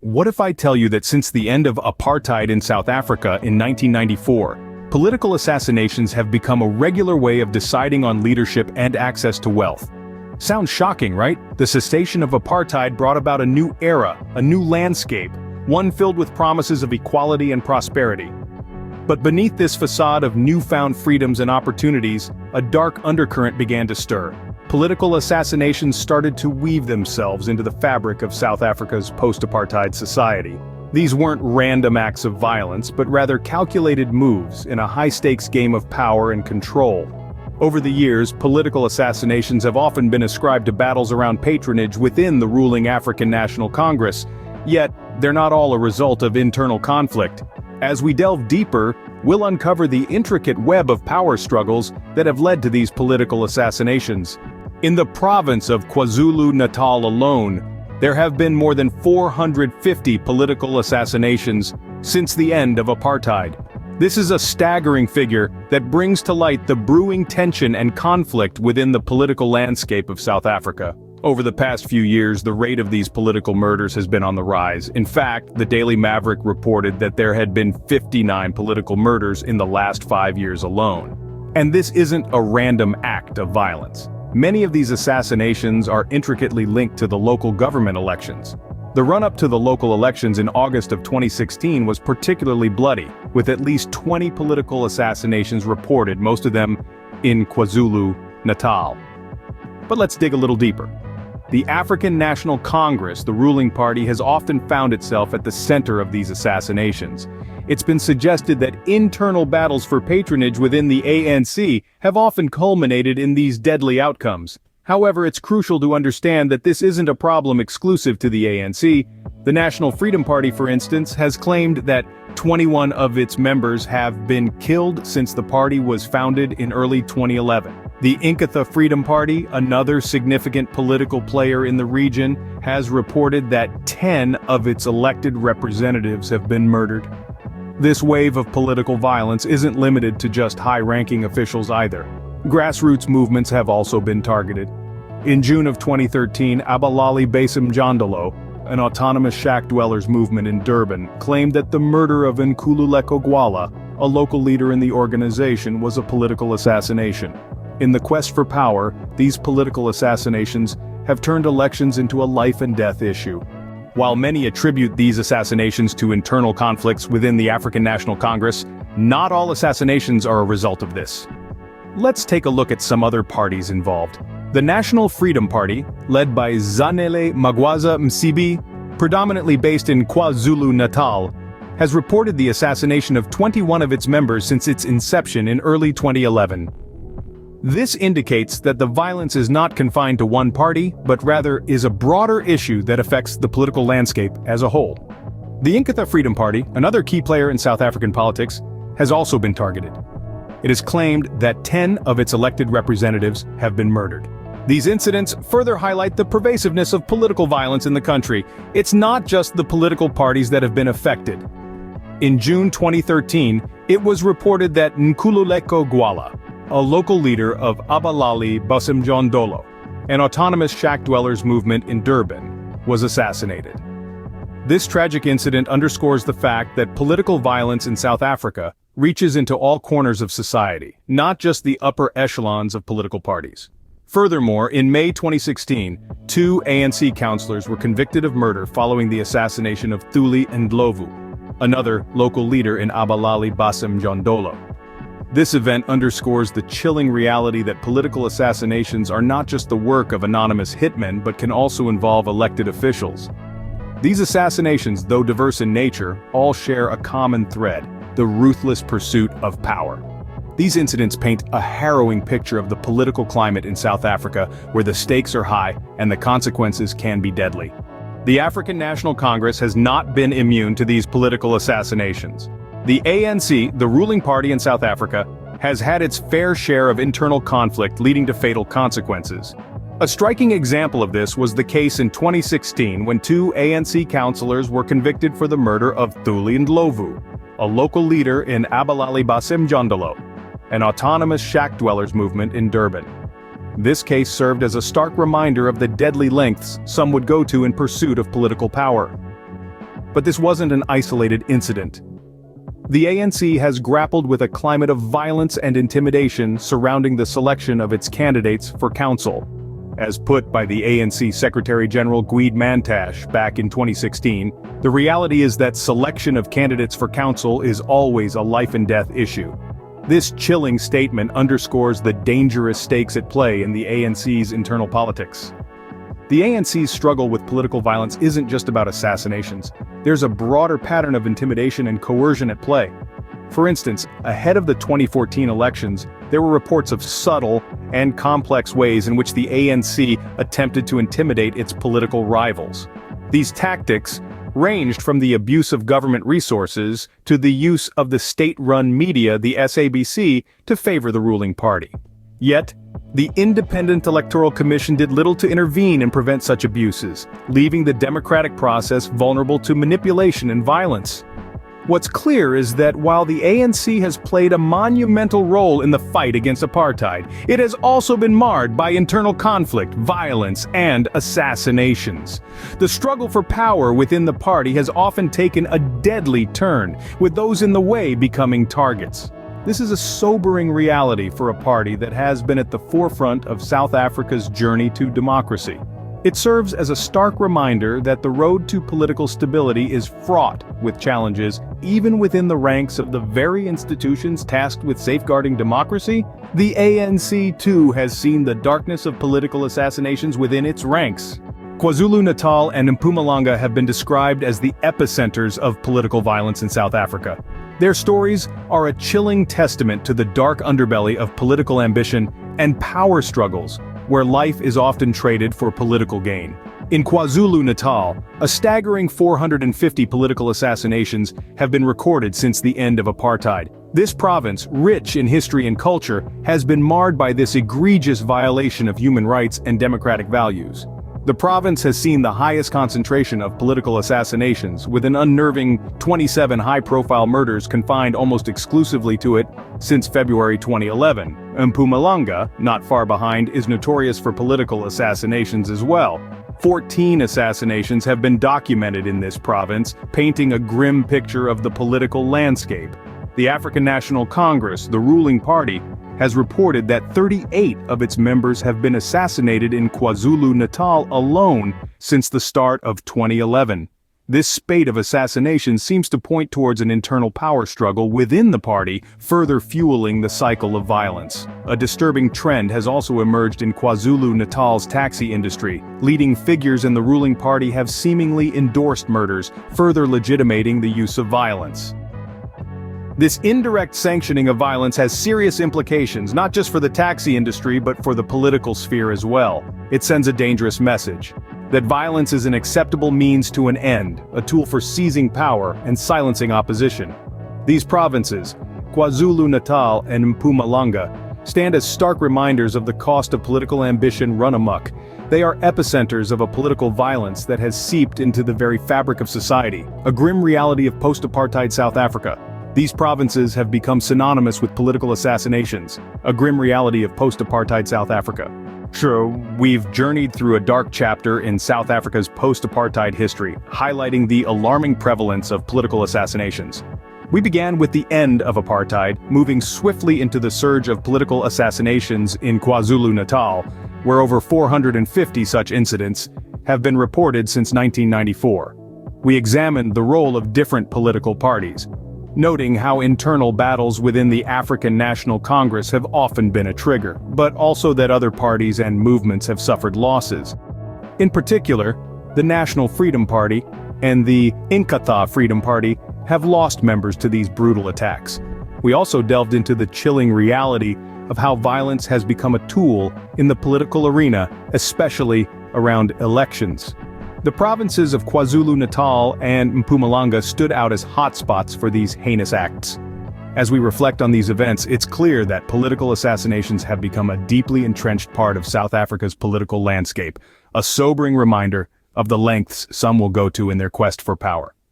What if I tell you that since the end of apartheid in South Africa in 1994, political assassinations have become a regular way of deciding on leadership and access to wealth? Sounds shocking, right? The cessation of apartheid brought about a new era, a new landscape, one filled with promises of equality and prosperity. But beneath this facade of newfound freedoms and opportunities, a dark undercurrent began to stir. Political assassinations started to weave themselves into the fabric of South Africa's post-apartheid society. These weren't random acts of violence, but rather calculated moves in a high-stakes game of power and control. Over the years, political assassinations have often been ascribed to battles around patronage within the ruling African National Congress, yet they're not all a result of internal conflict. As we delve deeper, we'll uncover the intricate web of power struggles that have led to these political assassinations. In the province of KwaZulu-Natal alone, there have been more than 450 political assassinations since the end of apartheid. This is a staggering figure that brings to light the brewing tension and conflict within the political landscape of South Africa. Over the past few years, the rate of these political murders has been on the rise. In fact, the Daily Maverick reported that there had been 59 political murders in the last 5 years alone. And this isn't a random act of violence. Many of these assassinations are intricately linked to the local government elections. The run-up to the local elections in August of 2016 was particularly bloody, with at least 20 political assassinations reported, most of them in KwaZulu-Natal. But let's dig a little deeper. The African National Congress, the ruling party, has often found itself at the center of these assassinations. It's been suggested that internal battles for patronage within the ANC have often culminated in these deadly outcomes. However, it's crucial to understand that this isn't a problem exclusive to the ANC. The National Freedom Party, for instance, has claimed that 21 of its members have been killed since the party was founded in early 2011. The Inkatha Freedom Party, another significant political player in the region, has reported that 10 of its elected representatives have been murdered. This wave of political violence isn't limited to just high-ranking officials either. Grassroots movements have also been targeted. In June of 2013, Abalali Basimjondolo, an autonomous shack dwellers movement in Durban, claimed that the murder of Nkululeko Gwala, a local leader in the organization, was a political assassination. In the quest for power, these political assassinations have turned elections into a life-and-death issue. While many attribute these assassinations to internal conflicts within the African National Congress, not all assassinations are a result of this. Let's take a look at some other parties involved. The National Freedom Party, led by Zanele Magwaza Msibi, predominantly based in KwaZulu-Natal, has reported the assassination of 21 of its members since its inception in early 2011. This indicates that the violence is not confined to one party, but rather is a broader issue that affects the political landscape as a whole. The Inkatha Freedom Party, another key player in South African politics, has also been targeted. It is claimed that 10 of its elected representatives have been murdered. These incidents further highlight the pervasiveness of political violence in the country. It's not just the political parties that have been affected. In June 2013, it was reported that Nkululeko Gwala, a local leader of Abalali Basimjondolo, an autonomous shack dwellers movement in Durban, was assassinated. This tragic incident underscores the fact that political violence in South Africa reaches into all corners of society, not just the upper echelons of political parties. Furthermore, in May 2016, 2 ANC councillors were convicted of murder following the assassination of Thuli Ndlovu, another local leader in Abalali Basimjondolo. This event underscores the chilling reality that political assassinations are not just the work of anonymous hitmen but can also involve elected officials. These assassinations, though diverse in nature, all share a common thread: the ruthless pursuit of power. These incidents paint a harrowing picture of the political climate in South Africa, where the stakes are high and the consequences can be deadly. The African National Congress has not been immune to these political assassinations. The ANC, the ruling party in South Africa, has had its fair share of internal conflict leading to fatal consequences. A striking example of this was the case in 2016 when 2 ANC councillors were convicted for the murder of Thuli Ndlovu, a local leader in Abalali Basimjondolo, an autonomous shack dwellers movement in Durban. This case served as a stark reminder of the deadly lengths some would go to in pursuit of political power. But this wasn't an isolated incident. The ANC has grappled with a climate of violence and intimidation surrounding the selection of its candidates for council. As put by the ANC Secretary-General Gwede Mantashe back in 2016, the reality is that selection of candidates for council is always a life-and-death issue. This chilling statement underscores the dangerous stakes at play in the ANC's internal politics. The ANC's struggle with political violence isn't just about assassinations. There's a broader pattern of intimidation and coercion at play. For instance, ahead of the 2014 elections, there were reports of subtle and complex ways in which the ANC attempted to intimidate its political rivals. These tactics ranged from the abuse of government resources to the use of the state-run media, the SABC, to favor the ruling party. Yet, the Independent Electoral Commission did little to intervene and prevent such abuses, leaving the democratic process vulnerable to manipulation and violence. What's clear is that while the ANC has played a monumental role in the fight against apartheid, it has also been marred by internal conflict, violence, and assassinations. The struggle for power within the party has often taken a deadly turn, with those in the way becoming targets. This is a sobering reality for a party that has been at the forefront of South Africa's journey to democracy. It serves as a stark reminder that the road to political stability is fraught with challenges, even within the ranks of the very institutions tasked with safeguarding democracy. The ANC, too, has seen the darkness of political assassinations within its ranks. KwaZulu-Natal and Mpumalanga have been described as the epicenters of political violence in South Africa. Their stories are a chilling testament to the dark underbelly of political ambition and power struggles, where life is often traded for political gain. In KwaZulu-Natal, a staggering 450 political assassinations have been recorded since the end of apartheid. This province, rich in history and culture, has been marred by this egregious violation of human rights and democratic values. The province has seen the highest concentration of political assassinations, with an unnerving 27 high-profile murders confined almost exclusively to it since February 2011. Mpumalanga, not far behind, is notorious for political assassinations as well. 14 assassinations have been documented in this province, painting a grim picture of the political landscape. The African National Congress, the ruling party, has reported that 38 of its members have been assassinated in KwaZulu-Natal alone since the start of 2011. This spate of assassinations seems to point towards an internal power struggle within the party, further fueling the cycle of violence. A disturbing trend has also emerged in KwaZulu-Natal's taxi industry. Leading figures in the ruling party have seemingly endorsed murders, further legitimating the use of violence. This indirect sanctioning of violence has serious implications, not just for the taxi industry but for the political sphere as well. It sends a dangerous message that violence is an acceptable means to an end, a tool for seizing power and silencing opposition. These provinces, KwaZulu-Natal and Mpumalanga, stand as stark reminders of the cost of political ambition run amok. They are epicenters of a political violence that has seeped into the very fabric of society, a grim reality of post-apartheid South Africa. These provinces have become synonymous with political assassinations, a grim reality of post-apartheid South Africa. Sure, we've journeyed through a dark chapter in South Africa's post-apartheid history, highlighting the alarming prevalence of political assassinations. We began with the end of apartheid, moving swiftly into the surge of political assassinations in KwaZulu-Natal, where over 450 such incidents have been reported since 1994. We examined the role of different political parties, noting how internal battles within the African National Congress have often been a trigger, but also that other parties and movements have suffered losses. In particular, the National Freedom Party and the Inkatha Freedom Party have lost members to these brutal attacks. We also delved into the chilling reality of how violence has become a tool in the political arena, especially around elections. The provinces of KwaZulu-Natal and Mpumalanga stood out as hotspots for these heinous acts. As we reflect on these events, it's clear that political assassinations have become a deeply entrenched part of South Africa's political landscape, a sobering reminder of the lengths some will go to in their quest for power.